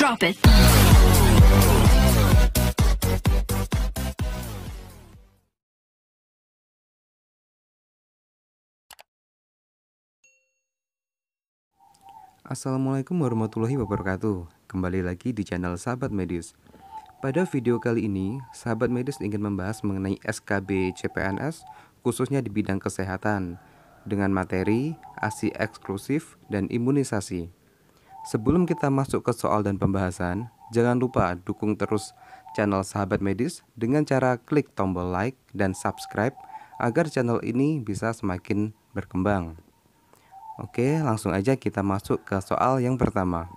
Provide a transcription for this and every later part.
Drop it. Assalamualaikum warahmatullahi wabarakatuh. Kembali lagi di channel Sahabat Medis. Pada video kali ini, Sahabat Medis ingin membahas mengenai SKB CPNS khususnya di bidang kesehatan dengan materi ASI eksklusif dan imunisasi. Sebelum kita masuk ke soal dan pembahasan, jangan lupa dukung terus channel Sahabat Medis dengan cara klik tombol like dan subscribe agar channel ini bisa semakin berkembang. Oke, langsung aja kita masuk ke soal yang pertama.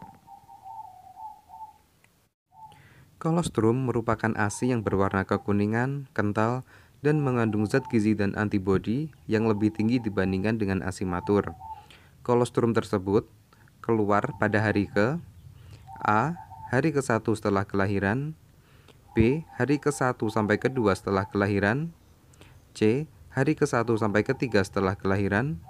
Kolostrum merupakan ASI yang berwarna kekuningan, kental, dan mengandung zat gizi dan antibodi yang lebih tinggi dibandingkan dengan ASI matur. Kolostrum tersebut keluar pada hari ke A. Hari ke-1 setelah kelahiran, B. Hari ke-1 sampai ke-2 setelah kelahiran, C. Hari ke-1 sampai ke-3 setelah kelahiran,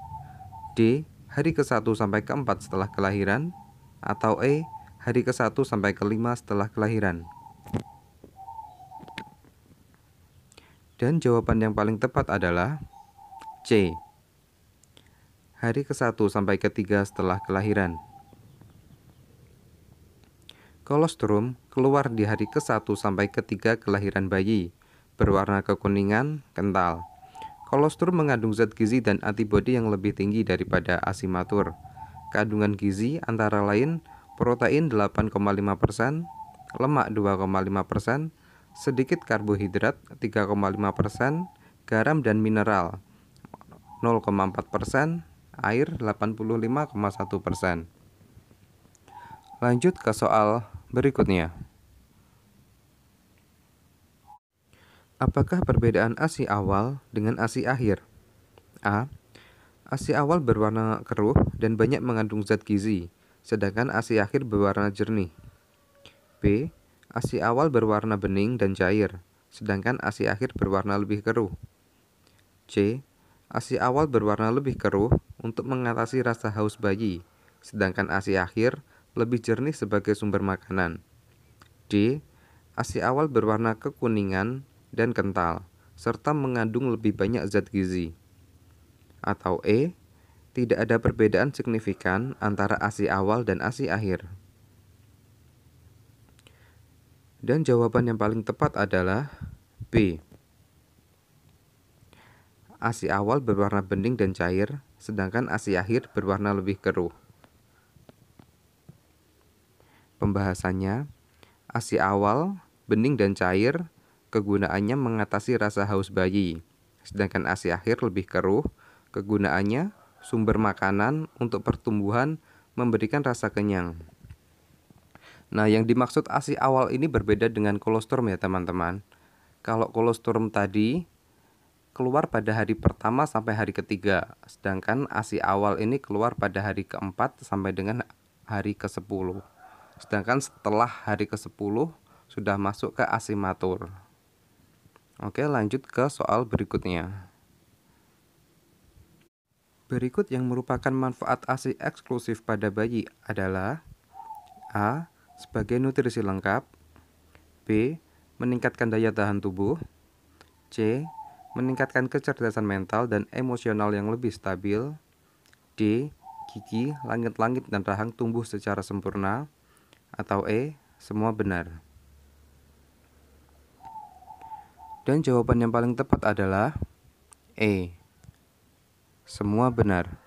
D. Hari ke-1 sampai ke-4 setelah kelahiran, atau E. Hari ke-1 sampai ke-5 setelah kelahiran. Dan jawaban yang paling tepat adalah C. Hari ke-1 sampai ke-3 setelah kelahiran. Kolostrum keluar di hari ke-1 sampai ke-3 kelahiran bayi, berwarna kekuningan, kental. Kolostrum mengandung zat gizi dan antibodi yang lebih tinggi daripada ASI matur. Kandungan gizi antara lain protein 8,5%, lemak 2,5%, sedikit karbohidrat 3,5%, garam dan mineral 0,4%, air 85,1%. Lanjut ke soal berikutnya. Apakah perbedaan ASI awal dengan ASI akhir? A. ASI awal berwarna keruh dan banyak mengandung zat gizi, sedangkan ASI akhir berwarna jernih. B. ASI awal berwarna bening dan cair, sedangkan ASI akhir berwarna lebih keruh. C. ASI awal berwarna lebih keruh untuk mengatasi rasa haus bayi, sedangkan ASI akhir lebih jernih sebagai sumber makanan. D. ASI awal berwarna kekuningan dan kental, serta mengandung lebih banyak zat gizi. Atau E. Tidak ada perbedaan signifikan antara ASI awal dan ASI akhir. Dan jawaban yang paling tepat adalah B. ASI awal berwarna bening dan cair, sedangkan ASI akhir berwarna lebih keruh. Pembahasannya, ASI awal, bening dan cair, kegunaannya mengatasi rasa haus bayi, sedangkan ASI akhir lebih keruh, kegunaannya sumber makanan untuk pertumbuhan, memberikan rasa kenyang. Nah, yang dimaksud ASI awal ini berbeda dengan kolostrum ya teman-teman. Kalau kolostrum tadi keluar pada hari pertama sampai hari ketiga, sedangkan ASI awal ini keluar pada hari keempat sampai dengan hari ke-10. Sedangkan setelah hari ke-10 sudah masuk ke ASI matur. Oke, lanjut ke soal berikutnya. Berikut yang merupakan manfaat ASI eksklusif pada bayi adalah A. Sebagai nutrisi lengkap, B. Meningkatkan daya tahan tubuh, C. Meningkatkan kecerdasan mental dan emosional yang lebih stabil, D. Gigi, langit-langit dan rahang tumbuh secara sempurna, atau E. Semua benar. Dan jawaban yang paling tepat adalah E. Semua benar.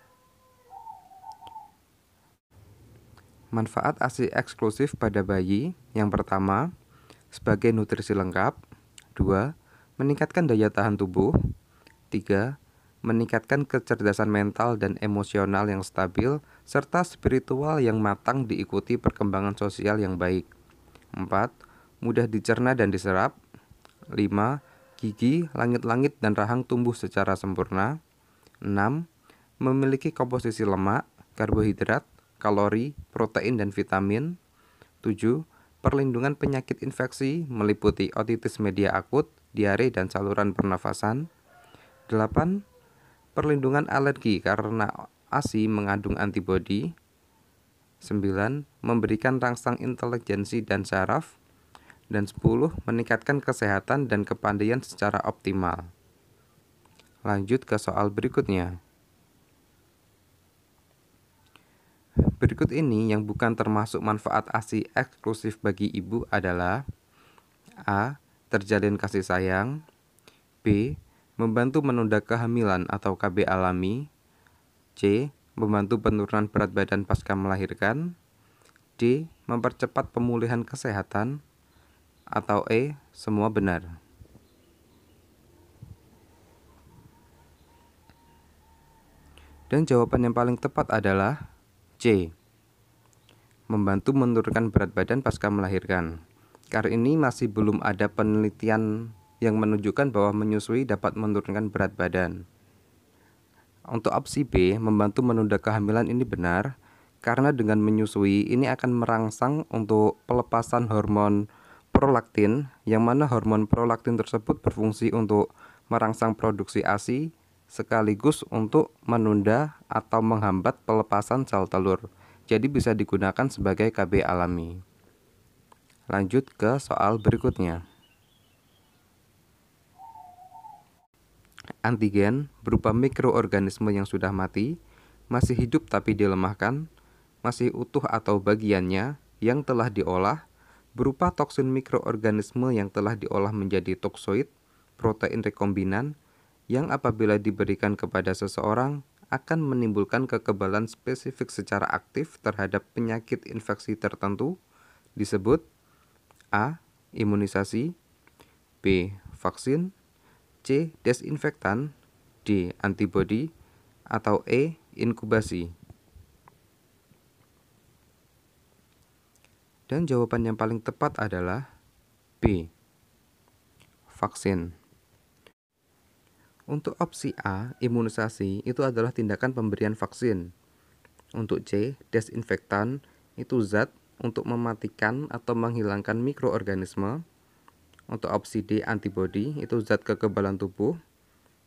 Manfaat ASI eksklusif pada bayi yang pertama, sebagai nutrisi lengkap. 2. Meningkatkan daya tahan tubuh. 3. Meningkatkan kecerdasan mental dan emosional yang stabil, serta spiritual yang matang diikuti perkembangan sosial yang baik. 4. Mudah dicerna dan diserap. 5. Gigi, langit-langit dan rahang tumbuh secara sempurna. 6. Memiliki komposisi lemak, karbohidrat, kalori, protein dan vitamin. 7. Perlindungan penyakit infeksi meliputi otitis media akut, diare dan saluran pernafasan. 8. Perlindungan alergi karena ASI mengandung antibodi. 9. Memberikan rangsang intelijensi dan saraf. Dan 10. Meningkatkan kesehatan dan kepandaian secara optimal. Lanjut ke soal berikutnya. Berikut ini yang bukan termasuk manfaat ASI eksklusif bagi ibu adalah: A. Terjalin kasih sayang. B. Membantu menunda kehamilan atau KB alami. C. Membantu penurunan berat badan pasca melahirkan. D. Mempercepat pemulihan kesehatan. Atau E. Semua benar. Dan jawaban yang paling tepat adalah C. Membantu menurunkan berat badan pasca melahirkan. Karena ini masih belum ada penelitian yang menunjukkan bahwa menyusui dapat menurunkan berat badan. Untuk opsi B, membantu menunda kehamilan, ini benar, karena dengan menyusui ini akan merangsang untuk pelepasan hormon prolaktin, yang mana hormon prolaktin tersebut berfungsi untuk merangsang produksi ASI sekaligus untuk menunda atau menghambat pelepasan sel telur. Jadi bisa digunakan sebagai KB alami. Lanjut ke soal berikutnya. Antigen berupa mikroorganisme yang sudah mati, masih hidup tapi dilemahkan, masih utuh atau bagiannya yang telah diolah, berupa toksin mikroorganisme yang telah diolah menjadi toksoid, protein rekombinan, yang apabila diberikan kepada seseorang akan menimbulkan kekebalan spesifik secara aktif terhadap penyakit infeksi tertentu, disebut A. Imunisasi, B. Vaksin, C. Desinfektan, D. Antibodi, atau E. Inkubasi. Dan jawaban yang paling tepat adalah B. Vaksin. Untuk opsi A, imunisasi, itu adalah tindakan pemberian vaksin. Untuk C, desinfektan, itu zat untuk mematikan atau menghilangkan mikroorganisme. Untuk opsi D, antibodi, itu zat kekebalan tubuh.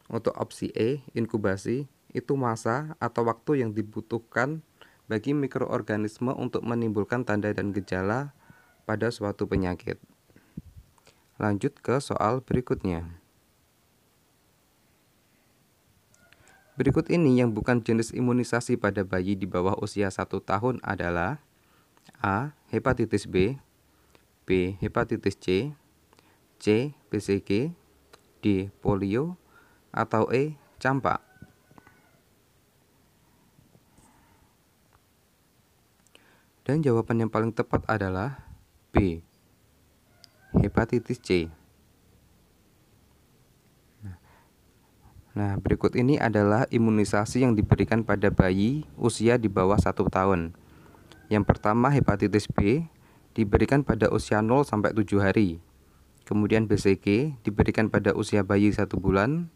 Untuk opsi E, inkubasi, itu masa atau waktu yang dibutuhkan bagi mikroorganisme untuk menimbulkan tanda dan gejala pada suatu penyakit. Lanjut ke soal berikutnya. Berikut ini yang bukan jenis imunisasi pada bayi di bawah usia 1 tahun adalah A. Hepatitis B, B. Hepatitis C, C. BCG, D. Polio, atau E. Campak. Dan jawaban yang paling tepat adalah B. Hepatitis C. Nah, berikut ini adalah imunisasi yang diberikan pada bayi usia di bawah 1 tahun. Yang pertama, hepatitis B diberikan pada usia 0 sampai 7 hari. Kemudian BCG diberikan pada usia bayi 1 bulan.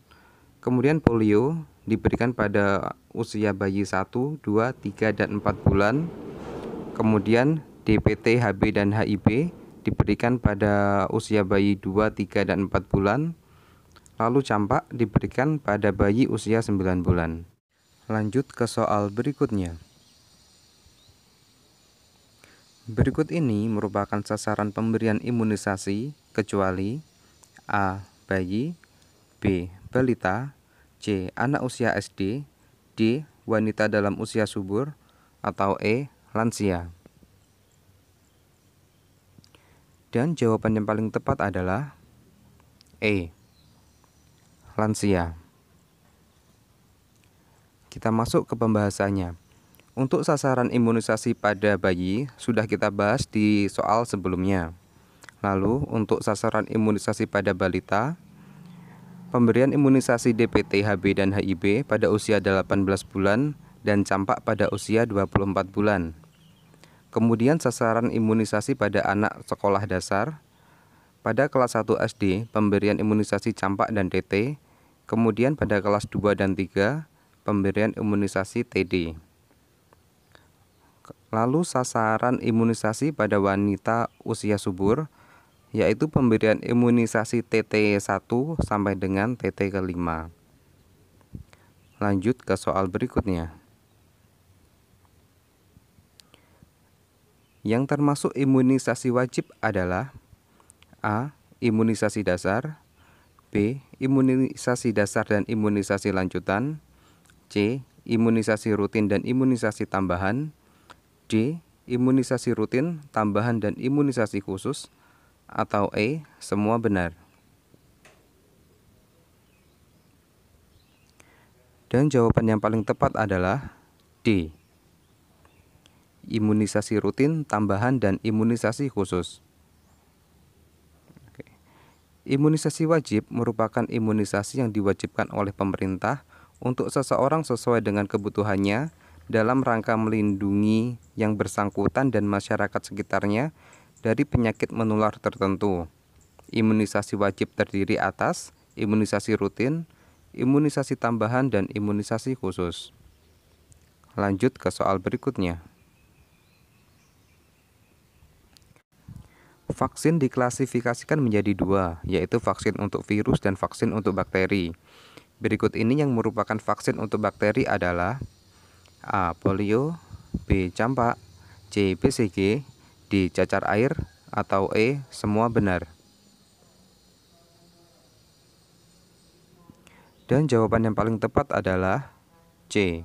Kemudian polio diberikan pada usia bayi 1, 2, 3, dan 4 bulan. Kemudian DPT, HB, dan HIB diberikan pada usia bayi 2, 3, dan 4 bulan. Lalu campak diberikan pada bayi usia 9 bulan. Lanjut ke soal berikutnya. Berikut ini merupakan sasaran pemberian imunisasi kecuali A. Bayi, B. Balita, C. Anak usia SD, D. Wanita dalam usia subur, atau E. Lansia. Dan jawaban yang paling tepat adalah E. Lansia. Kita masuk ke pembahasannya. Untuk sasaran imunisasi pada bayi sudah kita bahas di soal sebelumnya. Lalu untuk sasaran imunisasi pada balita, pemberian imunisasi DPT, HB, dan HIB pada usia 18 bulan dan campak pada usia 24 bulan. Kemudian sasaran imunisasi pada anak sekolah dasar, pada kelas 1 SD pemberian imunisasi campak dan TT. Kemudian pada kelas 2 dan 3, pemberian imunisasi TD. Lalu sasaran imunisasi pada wanita usia subur, yaitu pemberian imunisasi TT1 sampai dengan TT ke-5. Lanjut ke soal berikutnya. Yang termasuk imunisasi wajib adalah A. Imunisasi dasar, B. Imunisasi dasar dan imunisasi lanjutan, C. Imunisasi rutin dan imunisasi tambahan, D. Imunisasi rutin, tambahan, dan imunisasi khusus, atau E. Semua benar. Dan jawaban yang paling tepat adalah D. Imunisasi rutin, tambahan, dan imunisasi khusus. Imunisasi wajib merupakan imunisasi yang diwajibkan oleh pemerintah untuk seseorang sesuai dengan kebutuhannya dalam rangka melindungi yang bersangkutan dan masyarakat sekitarnya dari penyakit menular tertentu. Imunisasi wajib terdiri atas imunisasi rutin, imunisasi tambahan, dan imunisasi khusus. Lanjut ke soal berikutnya. Vaksin diklasifikasikan menjadi dua, yaitu vaksin untuk virus dan vaksin untuk bakteri. Berikut ini yang merupakan vaksin untuk bakteri adalah A. Polio, B. Campak, C. BCG, D. Cacar air, atau E. Semua benar. Dan jawaban yang paling tepat adalah C.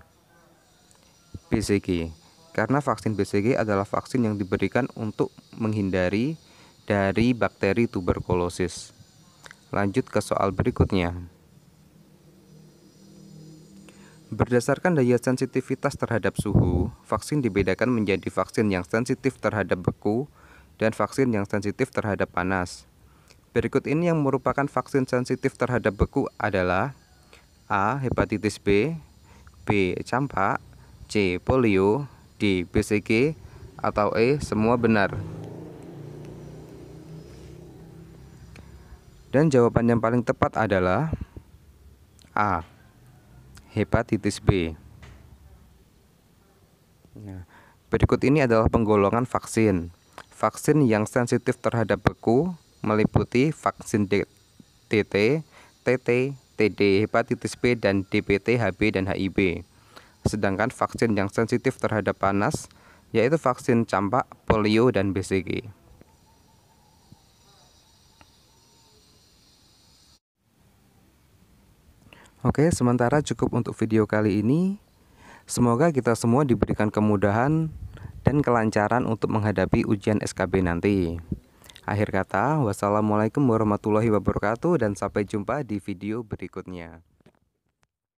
BCG. Karena vaksin BCG adalah vaksin yang diberikan untuk menghindari dari bakteri tuberkulosis. Lanjut ke soal berikutnya. Berdasarkan daya sensitivitas terhadap suhu, vaksin dibedakan menjadi vaksin yang sensitif terhadap beku dan vaksin yang sensitif terhadap panas. Berikut ini yang merupakan vaksin sensitif terhadap beku adalah A. Hepatitis B, B. Campak, C. Polio, D. BCG, atau E. Semua benar. Dan jawaban yang paling tepat adalah A. Hepatitis B. Berikut ini adalah penggolongan vaksin. Vaksin yang sensitif terhadap beku meliputi vaksin DT, TT, TD, hepatitis B, dan DPT, HB, dan HIB. Sedangkan vaksin yang sensitif terhadap panas yaitu vaksin campak, polio, dan BCG. Oke, sementara cukup untuk video kali ini. Semoga kita semua diberikan kemudahan dan kelancaran untuk menghadapi ujian SKB nanti. Akhir kata, wassalamualaikum warahmatullahi wabarakatuh dan sampai jumpa di video berikutnya.